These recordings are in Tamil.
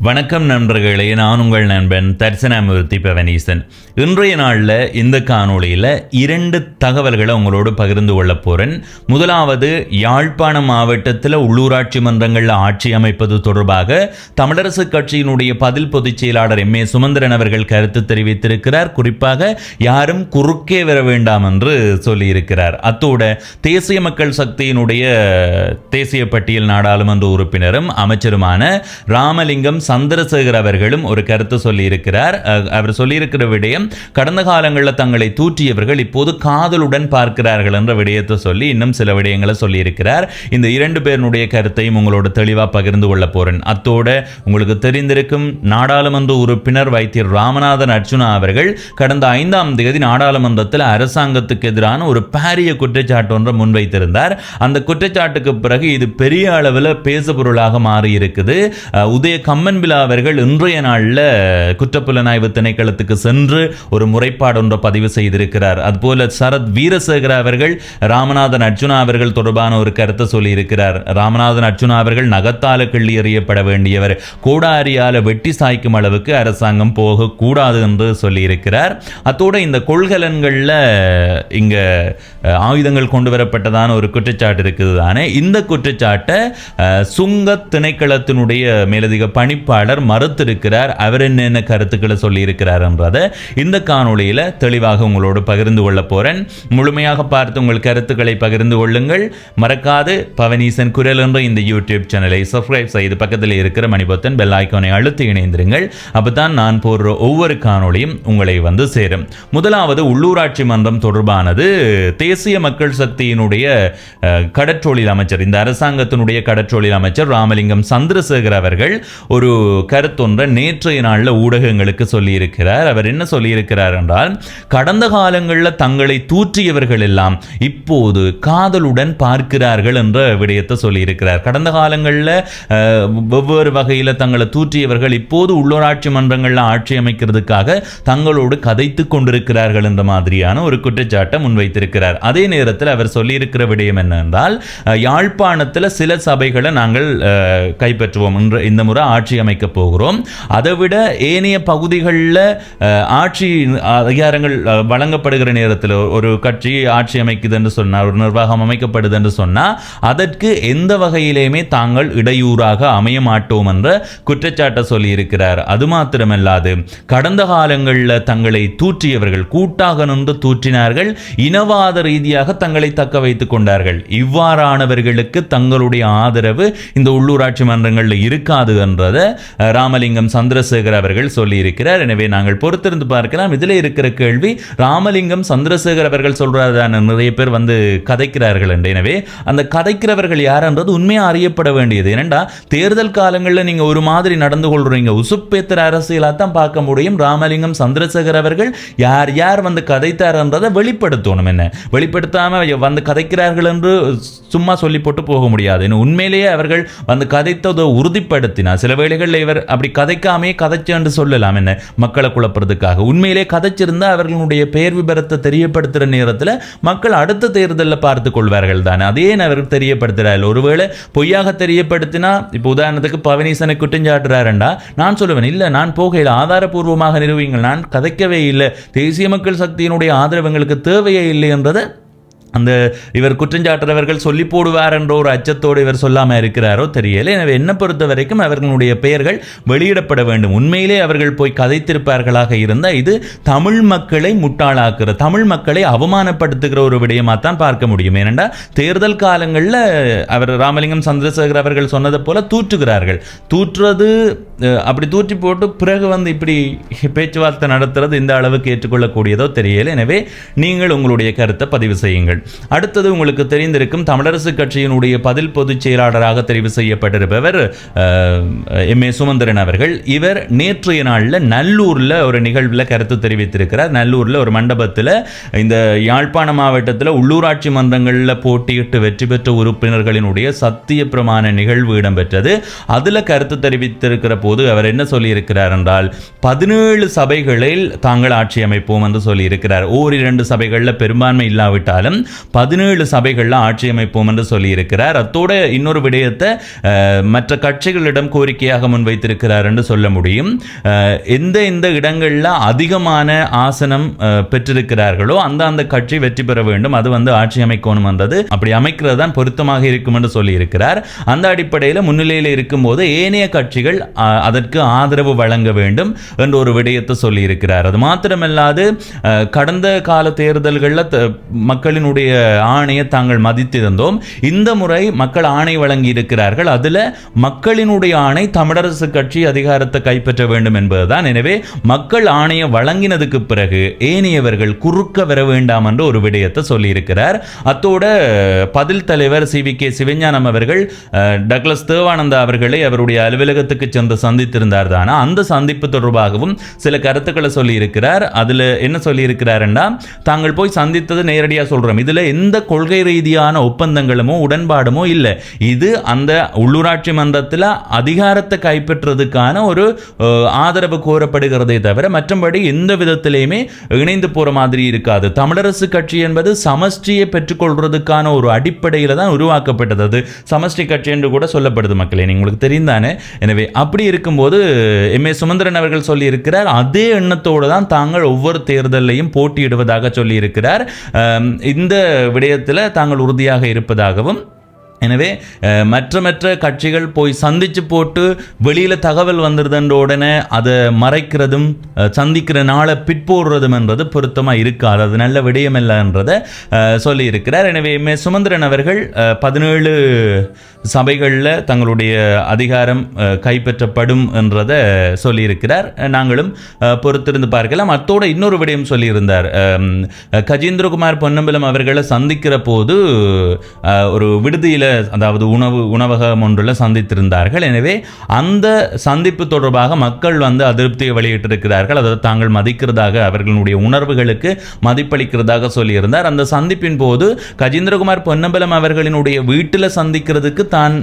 வணக்கம் நண்பர்களே, நான் உங்கள் நண்பன் தர்சனாமூர்த்தி பவனீசன். இன்றைய நாளில் இந்த காணொளியில் 2 தகவல்களை உங்களோடு பகிர்ந்து கொள்ள போகிறேன். முதலாவது, யாழ்ப்பாணம் மாவட்டத்தில் உள்ளூராட்சி மன்றங்களில் ஆட்சி அமைப்பது தொடர்பாக தமிழரசு கட்சியினுடைய பதில் பொதுச் செயலாளர் எம்.ஏ. சுமந்திரன் அவர்கள் கருத்து தெரிவித்திருக்கிறார். குறிப்பாக யாரும் குறுக்கே வர வேண்டாம் என்று சொல்லியிருக்கிறார். அத்தோட தேசிய மக்கள் சக்தியினுடைய தேசிய பட்டியல் நாடாளுமன்ற உறுப்பினரும் அமைச்சருமான ராமலிங்கம் சந்திரசேகர் அவர்களும் ஒரு கருத்து சொல்லியிருக்கிறார். அவர் சொல்லியிருக்கிற விடயம், கடந்த காலங்களில் தங்களை தூற்றியவர்கள் இப்போது காதலுடன் பார்க்கிறார்கள் என்ற விடயத்தை சொல்லி இன்னும் சில விடயங்களை சொல்லியிருக்கிறார். இந்த 2 பேருடைய கருத்தையும் உங்களோட தெளிவாக பகிர்ந்து கொள்ள போறேன். அத்தோட உங்களுக்கு தெரிந்திருக்கும் நாடாளுமன்ற உறுப்பினர் வைத்தியர் ராமநாதன் அர்ச்சுனா அவர்கள் கடந்த 5ஆம் தேதி நாடாளுமன்றத்தில் அரசாங்கத்துக்கு எதிரான ஒரு பாரிய குற்றச்சாட்டு ஒன்றை முன்வைத்திருந்தார். அந்த குற்றச்சாட்டுக்கு பிறகு இது பெரிய அளவில் பேசுபொருளாக மாறி இருக்குது. உதய கம்மன்பிலா அவர்கள் இன்றைய நாளில் குற்றப்புலனாய்வு திணைக்களத்துக்கு சென்று ஒரு முறைப்பாடு ஒன்றை பதிவு செய்திருக்கிறார். அதுபோல சரத் வீரசேகர அவர்கள் ராமநாதன் அர்ச்சுனா அவர்கள் தொடர்பான ஒரு கருத்தை சொல்லியிருக்கிறார். ராமநாதன் அர்ச்சுனா அவர்கள் நகத்தால கிள்ளி எறியப்பட வேண்டியவர், கோடாரியால வெட்டி சாய்க்கும் அளவுக்கு அரசாங்கம் போகக்கூடாது என்று சொல்லியிருக்கிறார். அத்தோடு இந்த கொள்கலன்களில் இங்க ஆயுதங்கள் கொண்டு வரப்பட்டதான ஒரு குற்றச்சாட்டு இருக்குது தானே. இந்த குற்றச்சாட்டை சுங்க திணைக்களத்தினுடைய மேலதிக பணிப்பாளர் மறுத்திருக்கிறார். அவர் என்னென்ன கருத்துக்களை சொல்லியிருக்கிறார் என்றதை இந்த காணொளியில் தெளிவாக உங்களோடு பகிர்ந்து கொள்ள போறேன். முழுமையாக பார்த்து உங்கள் கருத்துக்களை பகிர்ந்து கொள்ளுங்கள். மறக்காது பவனீசன் குரல் என்ற இந்த யூடியூப் சேனலை சப்ஸ்கிரைப் செய்து பக்கத்தில் இருக்கிற மணிபொத்தன் பெல் ஐக்கானை அழுத்தி இணைந்திருங்கள். அப்பதான் நான் போடுற ஒவ்வொரு காணொளியும் உங்களை வந்து சேரும். முதலாவது, உள்ளூராட்சி மன்றம் தொடர்பானது. தேசிய மக்கள் சக்தியினுடைய கடற்றொழில் அமைச்சர், இந்த அரசாங்கத்தினுடைய கடற்றொழில் அமைச்சர் ராமலிங்கம் சந்திரசேகர் அவர்கள் ஒரு கருத்தொன்றை நேற்றைய நாளில் ஊடகங்களுக்கு சொல்லியிருக்கிறார். அவர் என்ன சொல்லியிருக்கிறார் என்றால், கடந்த காலங்களில் தங்களை தூற்றியவர்கள் எல்லாம் இப்போது காதலுடன் பார்க்கிறார்கள் என்ற விடயத்தை சொல்லியிருக்கிறார். கடந்த காலங்களில் வெவ்வேறு வகையில் தங்களை தூற்றியவர்கள் இப்போது உள்ளூராட்சி மன்றங்களில் ஆட்சி அமைக்கிறதுக்காக தங்களோடு கதைத்து கொண்டிருக்கிறார்கள் என்ற மாதிரியான ஒரு குற்றச்சாட்டை முன்வைத்திருக்கிறார். அதே நேரத்தில் அவர் சொல்லியிருக்கிற விடயம் என்னென்றால், யாழ்ப்பாணத்தில் சில சபைகளை நாங்கள் கைப்பற்றுவோம், இந்த முறை ஆட்சி அமைக்க போகிறோம். அதைவிட ஏனைய பகுதிகளில் ஆட்சி அதிகாரங்கள் வழங்கப்படுகிற நேரத்தில் ஒரு கட்சி ஆட்சி அமைக்குது என்று சொன்னால், ஒரு நிர்வாகம் அமைக்கப்படுது என்று சொன்னால், அதற்கு எந்த வகையிலேயுமே தாங்கள் இடையூறாக அமைய மாட்டோம் என்ற குற்றச்சாட்டை சொல்லியிருக்கிறார். அது மாத்திரமல்லாது, கடந்த காலங்களில் தங்களை தூற்றியவர்கள் கூட்டாக நின்று தூற்றினார்கள், இனவாத ரீதியாக தங்களை தக்க வைத்துக் கொண்டார்கள். இவ்வாறானவர்களுக்கு தங்களுடைய ஆதரவு இந்த உள்ளூராட்சி மன்றங்களில் இருக்காது என்றதை ராமலிங்கம் சந்திரசேகர் அவர்கள் சொல்லியிருக்கிறார். எனவே நாங்கள் பொறுத்திருந்து பார்க்கலாம். இதில் இருக்கிற கேள்வி, ராமலிங்கம் சந்திரசேகர் அவர்கள் சொல்றாரு, நிறைய பேர் வந்து கதைக்கிறார்கள் என்று. எனவே அந்த கதைக்கிறவர்கள் யார் என்றது உண்மையாக அறியப்பட வேண்டியது. ஏனென்றா தேர்தல் காலங்களில் நீங்க ஒரு மாதிரி நடந்து கொள்றீங்க, உசுப்பேத்திர அரசியலாக தான் பார்க்க முடியும். ராமலிங்கம் சந்திரசேகர் அவர்கள் யார் யார் வந்து கதைத்தார் என்றதை வெளிப்படுத்தணும். என்ன வெளிப்படுத்தாம வந்து கதைக்கிறார்கள் என்று சும்மா சொல்லி போட்டு போக முடியாது. உண்மையிலேயே அவர்கள் வந்து கதைத்ததை உறுதிப்படுத்தினார். சில வேளைகளில் இவர் அப்படி கதைக்காமே கதைச்சு என்று சொல்லலாம், என்ன மக்களை குழப்பறதுக்காக. உண்மையிலே கதைச்சிருந்தா அவர்களுடைய பெயர் விபரத்தை தெரியப்படுத்துகிற நேரத்தில் மக்கள் அடுத்த தேர்தலில் பார்த்து கொள்வார்கள் தானே. அதே அவர் தெரியப்படுத்துகிறார்கள். ஒருவேளை பொய்யாக தெரியப்படுத்தினா, இப்போ உதாரணத்துக்கு பவனீசனை குற்றஞ்சாட்டுறாருண்டா, நான் சொல்லுவேன், இல்லை நான் போகையில் ஆதாரபூர்வமாக நிறுவீங்கள், நான் கதைக்கவே இல்லை, தேசிய மக்கள் சக்தியினுடைய ஆதரவு எங்களுக்கு தேவையே இல்லை என்றதை அந்த இவர் குற்றஞ்சாட்டுறவர்கள் சொல்லி போடுவார் என்ற ஒரு அச்சத்தோடு இவர் சொல்லாமல் இருக்கிறாரோ தெரியல. எனவே என்ன பொறுத்த வரைக்கும் அவர்களுடைய பெயர்கள் வெளியிடப்பட வேண்டும். உண்மையிலே அவர்கள் போய் கதைத்திருப்பார்களாக இருந்தால் இது தமிழ் மக்களை முட்டாளாக்குற, தமிழ் மக்களை அவமானப்படுத்துகிற ஒரு விடயமாக தான் பார்க்க முடியும். ஏனென்றா தேர்தல் காலங்களில் அவர் ராமலிங்கம் சந்திரசேகர் அவர்கள் சொன்னதை போல தூற்றுகிறார்கள். தூற்றுறது, அப்படி தூற்றி போட்டு பிறகு வந்து இப்படி பேச்சுவார்த்தை நடத்துறது இந்த அளவுக்கு ஏற்றுக்கொள்ளக்கூடியதோ தெரியல. எனவே நீங்கள் உங்களுடைய கருத்தை பதிவு செய்யுங்கள். அடுத்தது, உங்களுக்கு தெரிந்திருக்கும் தமிழரசு கட்சியினுடைய பதில் பொதுச் செயலாளராக தெரிவு செய்யப்பட்டிருப்பவர் எம்.ஏ. சுமந்திரன் அவர்கள். இவர் நேற்றைய நாளில் நல்லூரில் ஒரு நிகழ்வில் கருத்து தெரிவித்திருக்கிறார். நல்லூரில் ஒரு மண்டபத்தில் இந்த யாழ்ப்பாண மாவட்டத்தில் உள்ளூராட்சி மன்றங்களில் போட்டியிட்டு வெற்றி பெற்ற உறுப்பினர்களினுடைய சத்திய பிரமாண நிகழ்வு இடம்பெற்றது. அதில் கருத்து தெரிவித்திருக்கிற போது அவர் என்ன சொல்லியிருக்கிறார் என்றால் 17 சபைகளில் தாங்கள் ஆட்சி அமைப்போம் என்று சொல்லியிருக்கிறார். ஓரிரண்டு சபைகளில் பெரும்பான்மை இல்லாவிட்டாலும் 17 சபைகளில் ஆட்சி அமைப்போம் என்று சொல்லியிருக்கிறார். அத்தோட இன்னொரு விடயத்தை மற்ற கட்சிகளிடம் கோரிக்கையாக முன்வைத்திருக்கிறார் என்று சொல்ல முடியும். எந்த இடங்களில் அதிகமான ஆசனம் பெற்றிருக்கிறார்களோ அந்த கட்சி வெற்றி பெற வேண்டும், அது ஆட்சி அமைக்கணும் என்றது, அப்படி அமைக்கிறது தான் பொருத்தமாக இருக்கும் என்று சொல்லியிருக்கிறார். அந்த அடிப்படையில் முன்னிலையில் இருக்கும்போது ஏனைய கட்சிகள் அதற்கு ஆதரவு வழங்க வேண்டும் என்று ஒரு விடயத்தை சொல்லியிருக்கிறார். அது மாத்திரமல்லாது கடந்த கால தேர்தல்களில் மக்களினுடைய ஆணையை தாங்கள் மதித்திருந்தோம், இந்த முறை மக்கள் ஆணை வழங்கி இருக்கிறார்கள், அதில் மக்களினுடைய ஆணை தமிழரசு கட்சி அதிகாரத்தை கைப்பற்ற வேண்டும் என்பதுதான். எனவே மக்கள் ஆணையை வழங்கினதுக்கு பிறகு ஏனையவர்கள் குறுக்க வர வேண்டாம் என்று ஒரு விடயத்தை சொல்லியிருக்கிறார். அத்தோட பதில் தலைவர் CVK சிவஞானம் அவர்கள் டக்ளஸ் தேவானந்தா அவர்களை அவருடைய அலுவலகத்துக்கு சென்று சந்தித்திருந்தார் தானா, அந்த சந்திப்பு தொடர்பாகவும் சில கருத்துக்களை சொல்லியிருக்கிறார். அதில் என்ன சொல்லியிருக்கிறார்னா, தாங்கள் போய் சந்தித்தது நேரடியாக சொல்கிறோம், இதில் எந்த கொள்கை ரீதியான ஒப்பந்தங்களுமோ உடன்பாடுமோ இல்லை, இது அந்த உள்ளூராட்சி மன்றத்தில் அதிகாரத்தை கைப்பற்றுறதுக்கான ஒரு ஆதரவு கோரப்படுகிறதே தவிர மற்றபடி எந்த விதத்திலையுமே இணைந்து போகிற மாதிரி இருக்காது. தமிழரசு கட்சி என்பது சமஷ்டியை பெற்றுக்கொள்றதுக்கான ஒரு அடிப்படையில் தான் உருவாக்கப்பட்டது. அது சமஷ்டி கட்சி என்று கூட சொல்லப்படுது மக்களே, உங்களுக்கு தெரிந்தானே. எனவே அப்படி இருக்கும்போது MA சுமந்திரன் அவர்கள் சொல்லியிருக்கிறார், அதே எண்ணத்தோடு தான் தாங்கள் ஒவ்வொரு தேர்தலையும் போட்டியிடுவதாக சொல்லியிருக்கிறார். இந்த விடயத்தில் தாங்கள் உறுதியாக இருப்பதாகவும், எனவே மற்ற கட்சிகள் போய் சந்திச்சு போட்டு வெளியில் தகவல் வந்துருதுன்ற உடனே அதை மறைக்கிறதும் சந்திக்கிற நாளை பிற்போடுறதும் என்றது பொருத்தமாக இருக்காது, அது நல்ல விடயமில்லை என்றதை சொல்லியிருக்கிறார். எனவே சுமந்திரன் அவர்கள் 17 சபைகளில் தங்களுடைய அதிகாரம் கைப்பற்றப்படும் என்றதை சொல்லியிருக்கிறார். நாங்களும் பொறுத்திருந்து பார்க்கலாம். அத்தோடு இன்னொரு விடயம் சொல்லியிருந்தார், கஜேந்திரகுமார் பொன்னம்பலம் அவர்களை சந்திக்கிற போது ஒரு விடுதியில், அதாவது உணவகம் ஒன்றில் சந்தித்திருந்தார்கள். எனவே அந்த சந்திப்பு தொடர்பாக மக்கள் அதிருப்தியை வெளியிட்டிருக்கிறார்கள், அதை தாங்கள் மதிக்கிறதாக, அவர்களுடைய உணர்வுகளுக்கு மதிப்பளிக்கிறதாக சொல்லியிருந்தார். அந்த சந்திப்பின் போது கஜேந்திரகுமார் பொன்னம்பலம் அவர்களினுடைய வீட்டில் சந்திக்கிறதுக்கு தான்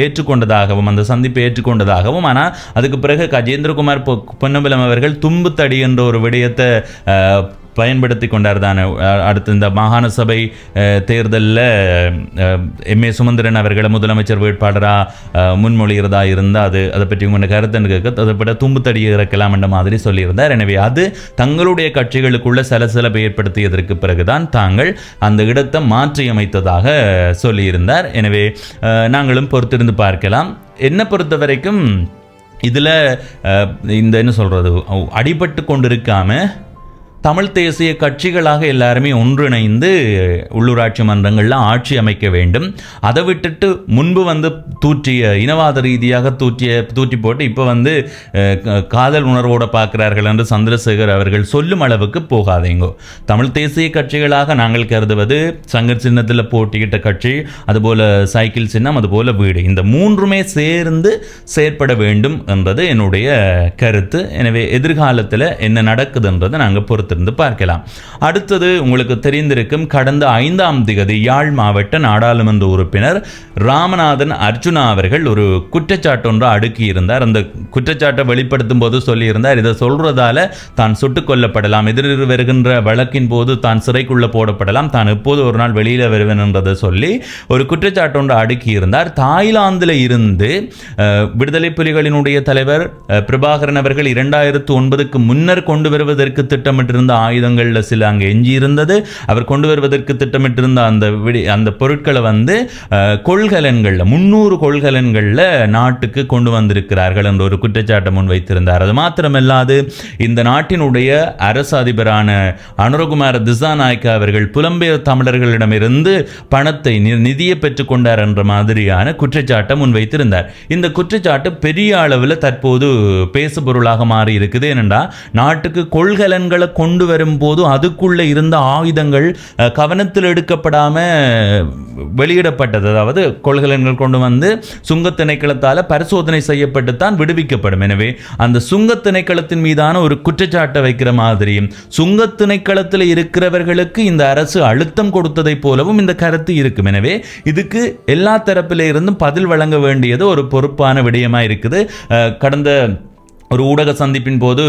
ஏற்றுக்கொண்டதாகவும், அந்த சந்திப்பை ஏற்றுக்கொண்டதாகவும், ஆனால் அதுக்கு பிறகு கஜேந்திரகுமார் பொன்னம்பலம் அவர்கள் தும்பு தடி என்ற ஒரு விடயத்தை பயன்படுத்தி கொண்டார் தானே. அடுத்து இந்த மாகாண சபை தேர்தலில் MA சுமந்திரன் அவர்களை முதலமைச்சர் வேட்பாளராக முன்மொழிகிறதா இருந்தால் அதை பற்றி உங்கள் கருத்துன்னு கேட்க, அதை பற்றி தும்பு தடியை இறக்கலாம் என்ற மாதிரி சொல்லியிருந்தார். எனவே அது தங்களுடைய கட்சிகளுக்குள்ள சலசலப்பை ஏற்படுத்தியதற்கு பிறகுதான் தாங்கள் அந்த இடத்தை மாற்றியமைத்ததாக சொல்லியிருந்தார். எனவே நாங்களும் பொறுத்திருந்து பார்க்கலாம். என்னை பொறுத்த வரைக்கும் இதில் இந்த என்ன சொல்கிறது, அடிபட்டு கொண்டிருக்காமல் தமிழ் தேசிய கட்சிகளாக எல்லாருமே ஒன்றிணைந்து உள்ளூராட்சி மன்றங்களில் ஆட்சி அமைக்க வேண்டும். அதை விட்டுட்டு முன்பு தூற்றிய இனவாத ரீதியாக தூற்றி போட்டு இப்போ காதல் உணர்வோடு பார்க்கிறார்கள் என்று சந்திரசேகர் அவர்கள் சொல்லும் அளவுக்கு போகாதீங்கோ. தமிழ் தேசிய கட்சிகளாக நாங்கள் கருதுவது சங்கர் சின்னத்தில் போட்டியிட்ட கட்சி, அதுபோல் சைக்கிள் சின்னம், அதுபோல் வீடு, இந்த மூன்றுமே சேர்ந்து செயற்பட வேண்டும் என்பது என்னுடைய கருத்து. எனவே எதிர்காலத்தில் என்ன நடக்குதுன்றதை நாங்கள் பொறுத்து பார்க்கலாம். அடுத்தது உங்களுக்கு தெரிந்திருக்கும், கடந்த 5ஆம் தேதி யாழ் மாவட்ட நாடாளுமன்ற உறுப்பினர் ராமநாதன் அர்ஜுனா அவர்கள் ஒரு குற்றச்சாட்டு ஒன்று அடுக்கியிருந்தார். அந்த குற்றச்சாட்டை வெளிப்படுத்தும் போது சொல்லியிருந்தார், இதை சொல்றதால தான் சுட்டுக் கொல்லப்படலாம், எதிர் வருகின்ற வழக்கின் போது தான் சிறைக்குள்ள போடப்படலாம், தான் எப்போது ஒரு நாள் வெளியில் வருவேன் என்றதை சொல்லி ஒரு குற்றச்சாட்டு ஒன்று அடுக்கியிருந்தார். தாய்லாந்தில் இருந்து விடுதலை புலிகளினுடைய தலைவர் பிரபாகரன் அவர்கள் 2009க்கு முன்னர் கொண்டு வருவதற்கு திட்டமிட்டிருந்த ஆயுதங்கள்ல சில அங்கே எஞ்சி இருந்தது, அவர் கொண்டு வருவதற்கு திட்டமிட்டிருந்த அந்த பொருட்களை கொள்கலன்கள்ல 300 கொள்கலன்கள்ல நாட்டுக்கு கொண்டு வந்திருக்கிறார்கள் என்ற ஒரு குற்றச்சாட்டை முன்வைத்திருந்தார். அது மாத்திரமல்லாது இந்த நாட்டினுடைய அரசு அதிபரான அனுரகுமார திசாநாயக்க அவர்கள் புலம்பெயர் தமிழர்களிடமிருந்து பணத்தை நிதியை பெற்றுக்கொண்டார் என்ற மாதிரியான குற்றச்சாட்டை முன்வைத்திருந்தார். இந்த குற்றச்சாட்டு பெரிய அளவில் தற்போது பேசுபொருளாக மாறி இருக்குது. ஏனென்றா நாட்டுக்கு கொள்கலன்களை கொண்டு வரும்போது அதுக்குள்ளே இருந்த ஆயுதங்கள் கவனத்தில் எடுக்கப்படாமல் வெளியிடப்பட்டது. அதாவது கொள்கலன்கள் கொண்டு வந்து சுங்க திணைக்களத்தால் பரிசோதனை செய்யப்பட்டு தான் விடுவிக்கப்படும். எனவே அந்த சுங்க திணைக்களத்தின் மீதான ஒரு குற்றச்சாட்டை வைக்கிற மாதிரியும் சுங்க திணைக்களத்தில் இருக்கிறவர்களுக்கு இந்த அரசு அழுத்தம் கொடுத்ததை போலவும் இந்த கருத்து இருக்கும். எனவே இதுக்கு எல்லா தரப்பில இருந்தும் பதில் வழங்க வேண்டியது ஒரு பொறுப்பான விடயமா இருக்குது. கடந்த ஒரு ஊடக சந்திப்பின் போது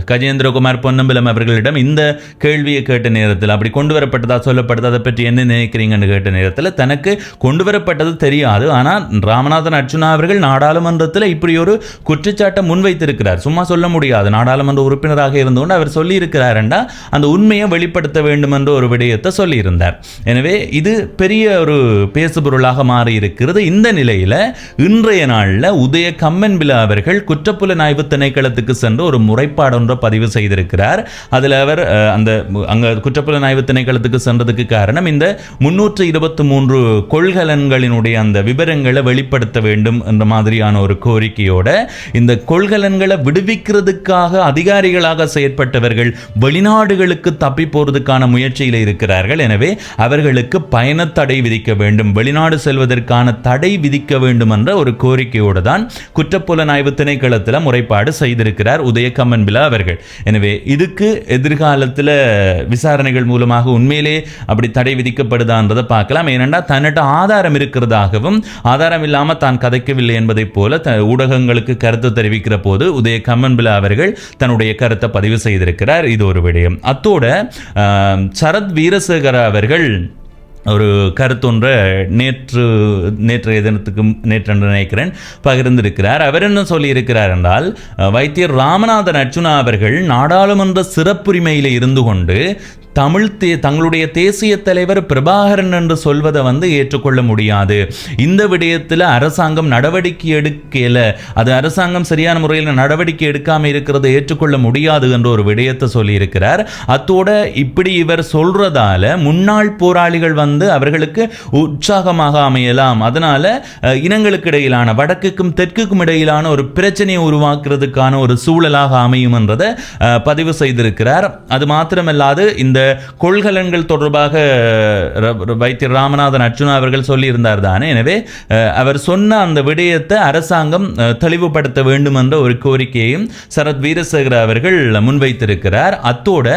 கஜேந்திரகுமார் பொன்னம்பலம் அவர்களிடம் இந்த கேள்வியை கேட்ட நேரத்தில் அப்படி கொண்டு வரப்பட்டதா சொல்லப்பட்டது, அதை பற்றி என்ன நினைக்கிறீங்கன்னு கேட்ட நேரத்தில் தனக்கு கொண்டு வரப்பட்டது தெரியாது, ஆனால் ராமநாதன் அர்ச்சுனா அவர்கள் நாடாளுமன்றத்தில் இப்படி ஒரு குற்றச்சாட்டை முன்வைத்திருக்கிறார். சும்மா சொல்ல முடியாது, நாடாளுமன்ற உறுப்பினராக இருந்தோண்டு அவர் சொல்லியிருக்கிறார்ண்டா அந்த உண்மையை வெளிப்படுத்த வேண்டும் என்ற ஒரு விடயத்தை சொல்லியிருந்தார். எனவே இது பெரிய ஒரு பேசுபொருளாக மாறி இருக்கிறது. இந்த நிலையில் இன்றைய நாளில் உதய கம்மன்பிலா அவர்கள் குற்றப்புலனாய்வு திணைக்களத்துக்கு சென்று ஒரு முறைப்பாடு ஒன்றை பதிவு செய்திருக்கிறார். அதில் அவர் அங்கே குற்றப்புலனாய்வு திணைக்களத்துக்கு சென்றதுக்கு காரணம் இந்த 323 கொள்கலன்களினுடைய அந்த விவரங்களை வெளிப்படுத்த வேண்டும் என்ற மாதிரியான ஒரு கோரிக்கையோட இந்த கொள்கலன்களை விடுவிக்கிறதுக்காக அதிகாரிகளாக செயற்பட்டவர்கள் வெளிநாடுகளுக்கு தப்பி போறதுக்கான முயற்சியில் இருக்கிறார்கள். எனவே அவர்களுக்கு பயண தடை விதிக்க வேண்டும், வெளிநாடு செல்வதற்கான தடை விதிக்க வேண்டும் என்ற ஒரு கோரிக்கையோடு தான் குற்றப்புலனாய்வு திணைக்களத்தில் முறைப்பாடு செய்திருக்கிறார் உதய கம்மன்பிலா அவர்கள். எனவே இதுக்கு எதிர்காலத்தில் விசாரணைகள் மூலமாக உண்மையிலே அப்படி தடை விதிக்கப்படுதான்றதை பார்க்கலாம். ஏனென்றால் தன்னிட்ட ஆதாரம் இருக்கிறதாகவும் ஆதாரம் இல்லாமல் தான் கதைக்கவில்லை என்பதை போல ஊடகங்களுக்கு கருத்து தெரிவிக்கிற போது உதய கம்மன்பிலா அவர்கள் தன்னுடைய கருத்தை பதிவு செய்திருக்கிறார். இது ஒரு விடயம். அத்தோட சரத் வீரசேகர அவர்கள் ஒரு கருத்தொன்றை நேற்றைய தினத்துக்கு நேற்று நினைக்கிறேன் பகிர்ந்திருக்கிறார். அவர் என்ன சொல்லியிருக்கிறார் என்றால், வைத்தியர் ராமநாதன் அர்ச்சுனா அவர்கள் நாடாளுமன்ற சிறப்புரிமையில் இருந்து கொண்டு தங்களுடைய தேசிய தலைவர் பிரபாகரன் என்று சொல்வதை ஏற்றுக்கொள்ள முடியாது. இந்த விடயத்தில் அரசாங்கம் நடவடிக்கை எடுக்கல, அது அரசாங்கம் சரியான முறையில் நடவடிக்கை எடுக்காம இருக்கிறதை ஏற்றுக்கொள்ள முடியாது என்ற ஒரு விடயத்தை சொல்லியிருக்கிறார். அத்தோட இப்படி இவர் சொல்றதால முன்னாள் போராளிகள் அவர்களுக்கு உற்சாகமாக அமையலாம், அதனால இனங்களுக்கு இடையிலான வடக்குக்கும் தெற்குக்கும் இடையிலான ஒரு பிரச்சனையை உருவாக்குறதுக்கான ஒரு சூழலாக அமையும் என்றதை பதிவு செய்திருக்கிறார். அது மாத்திரமல்லாது இந்த கொள்கலன்கள் தொடர்பாக வைத்தியர் ராமநாதன் அர்ச்சுனா அவர்கள் சொல்லியிருந்தார் தானே. எனவே அவர் சொன்ன அந்த விடயத்தை அரசாங்கம் தெளிவுபடுத்த வேண்டும் என்ற ஒரு கோரிக்கையையும் சரத் வீரசேகர அவர்கள் முன்வைத்திருக்கிறார். அத்தோட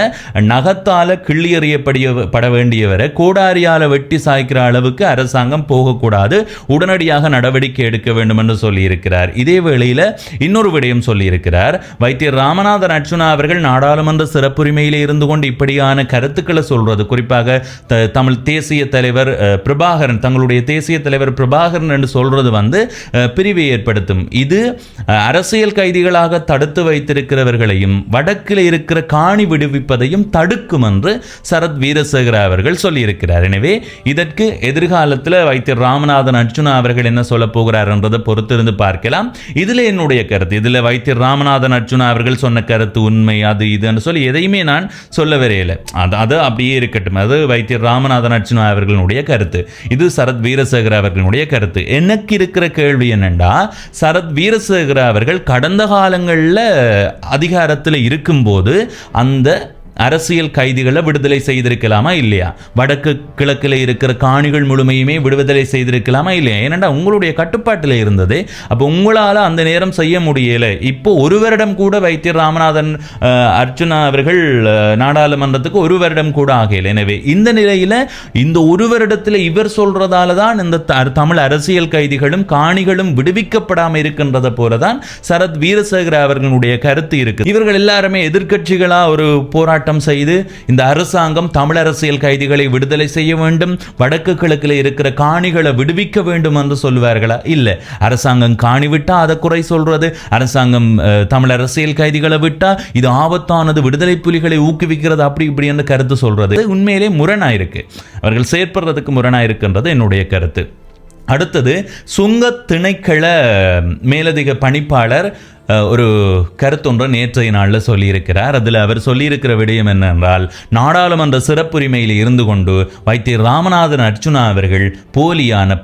நகத்தால கிள்ளி எறியப்பட வேண்டியவரை கோடாரியால வெட்டி சாய்க்கிற அளவுக்கு அரசாங்கம் போகக்கூடாது, உடனடியாக நடவடிக்கை எடுக்க வேண்டும் என்று சொல்லியிருக்கிறார். இதே வேளையில் இன்னொரு விடயம் சொல்லியிருக்கிறார். வைத்தியர் ராமநாதன் அர்ச்சுனா அவர்கள் நாடாளுமன்ற சிறப்புரிமையில் இருந்து கொண்டு இப்படியான கருத்துக்களை சொல்றது, குறிப்பாக தமிழ் தேசிய தலைவர் பிரபாகரன், தங்களுடைய தேசிய தலைவர் பிரபாகரன் என்று சொல்றது பிரிவை ஏற்படுத்தும். இது அரசியல் கைதிகளாக தடுத்து வைத்திருக்கிறவர்களையும் வடக்கில் இருக்கிற காணி விடுவிப்பதையும் தடுக்கும் என்று சரத் வீரசேகர அவர்கள் சொல்லியிருக்கிறார். எனவே இதற்கு எதிர்காலத்தில் வைத்தியர் ராமநாதன் அர்ச்சுனா அவர்கள் என்ன சொல்ல போகிறார் என்றதை பொறுத்திருந்து பார்க்கலாம். இதுல என்னுடைய கருத்து, இதுல வைத்தியர் ராமநாதன் அர்ச்சுனா அவர்கள் சொன்ன கருத்து உண்மை அது இதுன்னு சொல்லி எதையுமே நான் சொல்ல வரையில, அது அப்படியே இருக்கட்டும். அது வைத்தியர் ராமநாதன் அர்ச்சுனா அவர்களுடைய கருத்து, இது சரத் வீரசேகர அவர்களுடைய கருத்து. எனக்கு இருக்கிற கேள்வி என்னண்டா, சரத் வீரசேகர அவர்கள் கடந்த காலங்களில் அதிகாரத்தில் இருக்கும்போது அந்த அரசியல் கைதிகளை விடுதலை செய்திருக்கலாமா இல்லையா? வடக்கு கிழக்கில் இருக்கிற காணிகள் முழுமையுமே விடுதலை செய்திருக்கலாமா இல்லையா? ஏனென்றா உங்களுடைய கட்டுப்பாட்டில் இருந்தது. அப்போ உங்களால் அந்த நேரம் செய்ய முடியல. இப்போ ஒரு வருடம் கூட வைத்தியர் ராமநாதன் அர்ச்சுனா அவர்கள் நாடாளுமன்றத்துக்கு ஒரு வருடம் கூட ஆகல. எனவே இந்த நிலையில் இந்த ஒரு வருடத்தில் இவர் சொல்றதால தான் இந்த தமிழ் அரசியல் கைதிகளும் காணிகளும் விடுவிக்கப்படாமல் இருக்கின்றத போலதான் சரத் வீரசேகர அவர்களுடைய கருத்து இருக்கு. இவர்கள் எல்லாருமே எதிர்க்கட்சிகளா ஒரு போராட்டம் செய்து இந்த அரசாங்கம் தமிழ் அரசியல் கைதிகளை விடுதலை செய்ய வேண்டும், வடக்கு கிழக்கில் இருக்கிற காணிகளை விடுவிக்க வேண்டும் என்று சொல்வார்களா? இல்ல. அரசாங்கம் காணி விட்டா அதை குறை சொல்றது, அரசாங்கம் தமிழ் அரசியல் கைதிகளை விட்டா இது ஆபத்தானது, விடுதலை புலிகளை ஊக்குவிக்கிறது, அப்படி இப்படி என்று கருத்து சொல்றது உண்மையிலே முரணாயிருக்கு. அவர்கள் செயற்படுறதுக்கு முரணாயிருக்கின்றது என்னுடைய கருத்து. அடுத்தது சுங்க திணைக்கள மேலதிக பணிப்பாளர் ஒரு கருத்தொன்றை நேற்றைய நாளில் சொல்லியிருக்கிறார். அதில் அவர் சொல்லியிருக்கிற விடயம் என்னென்றால், நாடாளுமன்ற சிறப்புரிமையில் இருந்து கொண்டு வைத்தியர் ராமநாதன் அர்ச்சுனா அவர்கள்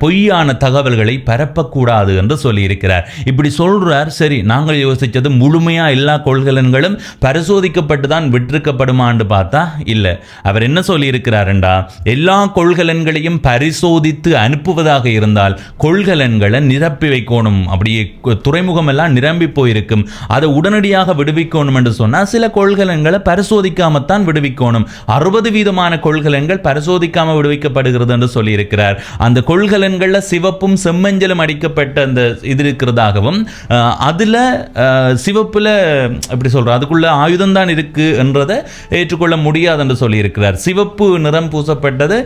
பொய்யான தகவல்களை பரப்பக்கூடாது என்று சொல்லியிருக்கிறார். இப்படி சொல்றார். சரி, நாங்கள் யோசித்தது முழுமையாக எல்லா கொள்கலன்களும் பரிசோதிக்கப்பட்டு தான் விட்டிருக்கப்படுமான்னு பார்த்தா இல்லை. அவர் என்ன சொல்லியிருக்கிறார்டா, எல்லா கொள்கலன்களையும் பரிசோதித்து அனுப்புவதாக இருந்தால் கொள்கலன்களை நிரப்பி வைக்கணும். அப்படியே துறைமுகம் எல்லாம் நிரம்பி போயிருக்கும், அதை உடனடியாக விடுவிக்கணும் என்று சொன்னால் சில கொள்கலன்களை பரிசோதிக்காமத்தான் விடுவிக்கணும். 60% கொள்கலன்கள் பரிசோதிக்காமல் விடுவிக்கப்படுகிறது என்று சொல்லியிருக்கிறார். அந்த கொள்கலன்களில் சிவப்பும் செம்மஞ்சளும் அடிக்கப்பட்ட அந்த இது இருக்கிறதாகவும், அதில் சிவப்புல எப்படி சொல்கிறோம், அதுக்குள்ள ஆயுதம் தான் இருக்கு என்றதை ஏற்றுக்கொள்ள முடியாது என்று சொல்லியிருக்கிறார். சிவப்பு நிறம் பூசப்பட்டது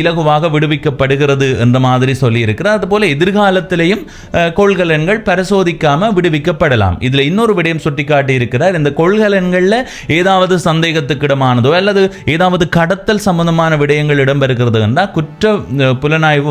இலகுவாக விடுவிக்கப்படுகிறது என்ற மாதிரி சொல்லியிருக்கிறார். அதுபோல எதிர்காலத்திலேயும் கொள்கலன்கள் பரிசோதிக்காம விடுவிக்கப்படலாம். இதுல இன்னொரு விடயம் சுட்டிக்காட்டி இருக்கிறார். இந்த கொள்கலன்கள்ல ஏதாவது சந்தேகத்துக்கிடமானதோ அல்லது ஏதாவது கடத்தல் சம்பந்தமான விடயங்கள் இடம்பெறுகிறது என்றால் குற்ற புலனாய்வு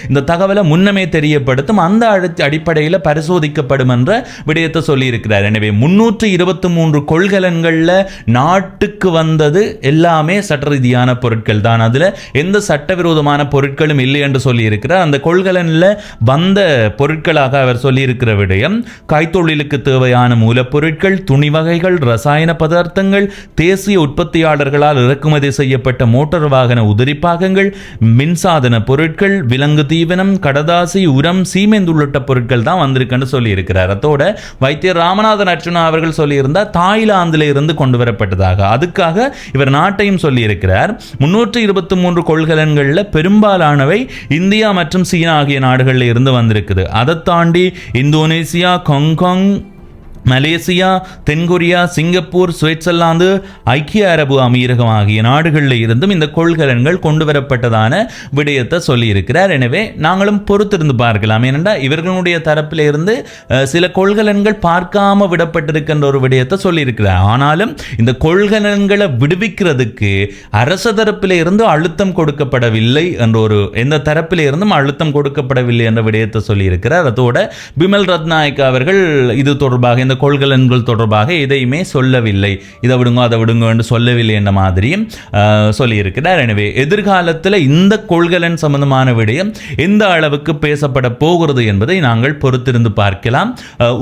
இந்த தகவலை முன்னமே தெரியப்படுத்தும், அந்த அடிப்படையில் பரிசோதிக்கப்படும் என்ற விடயத்தை சொல்லியிருக்கிறார். எனவே 323 கொள்கலன்கள்ல நாட்டுக்கு வந்தது எல்லாமே சட்ட ரீதியான பொருட்கள் தான். அதுல எந்த சட்டவிரோதமான பொருட்களும் இல்லை என்று சொல்லியிருக்கிறார். அந்த கொள்கலன்ல வந்த பொருட்களாக அவர் சொல்லியிருக்கிற விடயம், கைத்தொழிலுக்கு தேவையான மூலப்பொருட்கள், துணி வகைகள், ரசாயன பதார்த்தங்கள், தேசிய உற்பத்தியாளர்களால் இறக்குமதி செய்யப்பட்ட மோட்டார் வாகன உதிரிப்பாகங்கள், மின்சாதன பொருட்கள், விலங்கு தீவனம், கடதாசி, உரம், சீமெந்து உள்ளிட்ட பொருட்கள் தான் வந்திருக்குன்னு சொல்லியிருக்கிறார். அதோட வைத்தியர் ராமநாதன் அர்ச்சுனா அவர்கள் சொல்லியிருந்தார் தாய்லாந்தில் இருந்து கொண்டு வரப்பட்டதாக. அதுக்காக இவர் நாட்டையும் சொல்லியிருக்கிறார். 323 கொள்கலன்களில் பெரும்பாலானவை இந்தியா மற்றும் சீனா ஆகிய நாடுகளில் இருந்து வந்திருக்குது. அதை தாண்டி இந்தோனேசியா, ஹாங்காங், மலேசியா, தென்கொரியா, சிங்கப்பூர், சுவிட்சர்லாந்து, ஐக்கிய அரபு அமீரகம் ஆகிய நாடுகளில் இருந்தும் இந்த கொள்கலன்கள் கொண்டு வரப்பட்டதான விடயத்தை சொல்லியிருக்கிறார். எனவே நாங்களும் பொறுத்திருந்து பார்க்கலாம். ஏனென்றால் இவர்களுடைய தரப்பில் இருந்து சில கொள்கலன்கள் பார்க்காம விடப்பட்டிருக்கின்ற ஒரு விடயத்தை சொல்லியிருக்கிறார். ஆனாலும் இந்த கொள்கலன்களை விடுவிக்கிறதுக்கு அரச தரப்பில் இருந்து அழுத்தம் கொடுக்கப்படவில்லை என்ற எந்த தரப்பில் இருந்தும் அழுத்தம் கொடுக்கப்படவில்லை என்ற விடயத்தை சொல்லியிருக்கிறார். அதோட பிமல் ரத்நாயக் அவர்கள் இது தொடர்பாக கொள்கலன்கள் தொடர்பாக எதையுமே சொல்லவில்லை, இதை விடுங்க அதை விடுங்க என்று சொல்லவில்லை என்ற மாதிரியும் சொல்லியிருக்கிறார். எனவே எதிர்காலத்தில் இந்த கொள்கலன் சம்பந்தமான விடயம் எந்த அளவுக்கு பேசப்பட போகிறது என்பதை நாங்கள் பொறுத்திருந்து பார்க்கலாம்.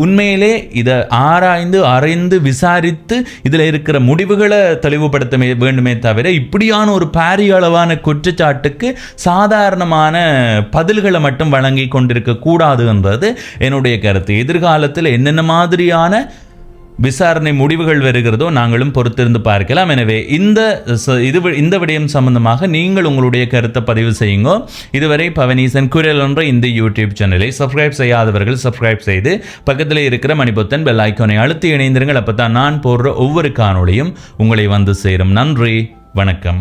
உண்மையிலே இதை ஆராய்ந்து விசாரித்து இதில் இருக்கிற முடிவுகளை தெளிவுபடுத்த வேண்டுமே தவிர இப்படியான ஒரு பாரிய அளவான குற்றச்சாட்டுக்கு சாதாரணமான பதில்களை மட்டும் வழங்கி கொண்டிருக்க கூடாது என்பது என்னுடைய கருத்து. எதிர்காலத்தில் என்னென்ன மாதிரியான விசாரணை முடிவுகள் வருகிறதோ நாங்களும் பொறுத்திருந்து பார்க்கலாம். எனவே இந்த விடயம் சம்பந்தமாக நீங்கள் உங்களுடைய கருத்தை பதிவு செய்யுங்க. இதுவரை பவனீசன் குரல் என்ற இந்த யூடியூப் சேனலை சப்ஸ்கிரைப் செய்யாதவர்கள் சப்ஸ்கிரைப் செய்து பக்கத்தில் இருக்கிற மணிபொத்தன் பெல் ஐக்கானை அழுத்தி இணைந்திருங்கள். அப்பதான் நான் போடுற ஒவ்வொரு காணொளியும் உங்களை வந்து சேரும். நன்றி, வணக்கம்.